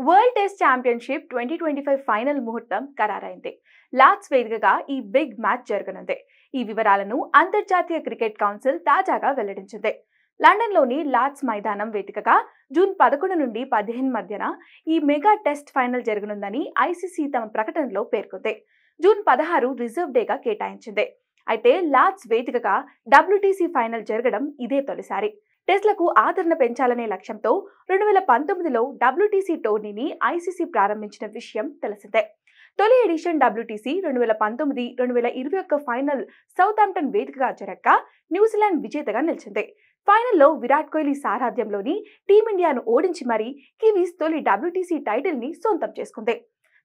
World test championship 2025 final ముహూర్తం ఖరారైంది. Lord's వేదికగా ఈ బిగ్ మ్యాచ్ జరగనుంది. ఈ వివరాలను అంతర్జాతీయ క్రికెట్ కౌన్సిల్ తాజాగా వెల్లడించింది. లండన్లోని లార్డ్స్ మైదానం వేదికగా జూన్ 11 నుండి 15 మధ్యన ఈ మెగా టెస్ట్ ఫైనల్ జరగనుందని ఐసీసీ తమ ప్రకటనలో పేర్కొంది. జూన్ 16 రిజర్వ్ డేగా కేటాయించింది. అయితే లార్డ్స్ వేదికగా WTC ఫైనల్ జరగడం ఇదే తొలిసారి. టెస్ట్లకు ఆదరణ పెంచాలనే లక్ష్యంతో 2019లో WTC టోర్నీని ఐసీసీ ప్రారంభించిన విషయం తెలిసిందే. తొలి ఎడిషన్ WTC 2019-2021 ఫైనల్ సౌతాంప్టన్ వేదికగా జరగగా న్యూజిలాండ్ విజేతగా నిలిచింది. ఫైనల్లో విరాట్ కోహ్లీ సారథ్యంలోని టీమిండియాను ఓడించి మరీ కివీస్ తొలి WTC టైటిల్ ని సొంతం చేసుకుంది.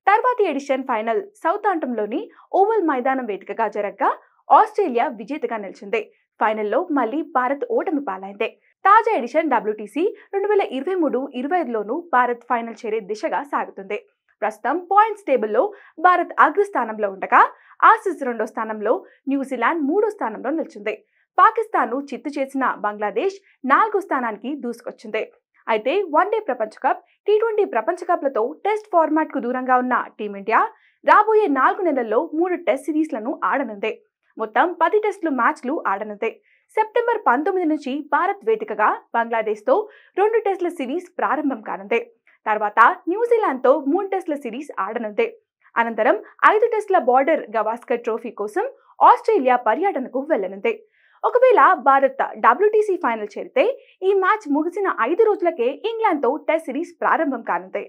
తర్వాతి ఎడిషన్ ఫైనల్ సౌతాంప్టన్లోని ఓవల్ మైదానం వేదికగా జరగగా ఆస్ట్రేలియా విజేతగా నిలిచింది. ఫైనల్లో మళ్లీ భారత్ ఓటమి పాలైంది. తాజా ఎడిషన్ WTC 2023-25లోనూ భారత్ ఫైనల్ చేరే దిశగా సాగుతుంది. ప్రస్తుతం పాయింట్స్ టేబుల్లో భారత్ అగ్రస్థానంలో ఉండగా ఆసీస్ 2వ స్థానంలో, న్యూజిలాండ్ 3వ స్థానంలో నిలిచింది. పాకిస్తాన్ను చిత్తు చేసిన బంగ్లాదేశ్ 4వ స్థానానికి దూసుకొచ్చింది. అయితే వన్డే ప్రపంచ కప్, T20 ప్రపంచ కప్లతో టెస్ట్ ఫార్మాట్ కు దూరంగా ఉన్న టీమిండియా రాబోయే 4 నెలల్లో 3 టెస్ట్ సిరీస్లను ఆడనుంది. మొత్తం 10 టెస్టులు మ్యాచ్లు ఆడనుంది. సెప్టెంబర్ 19 నుంచి భారత్ వేదికగా బంగ్లాదేశ్తో 2 టెస్టుల సిరీస్ ప్రారంభం కానుంది. తర్వాత న్యూజిలాండ్తో 3 టెస్టుల సిరీస్ ఆడనుంది. అనంతరం 5 టెస్టుల బార్డర్ గవాస్కర్ ట్రోఫీ కోసం ఆస్ట్రేలియా పర్యటనకు వెళ్లనుంది. ఒకవేళ భారత్ WTC ఫైనల్ చేరితే ఈ మ్యాచ్ ముగిసిన 5 రోజులకే ఇంగ్లాండ్తో టెస్ట్ సిరీస్ ప్రారంభం కానుంది.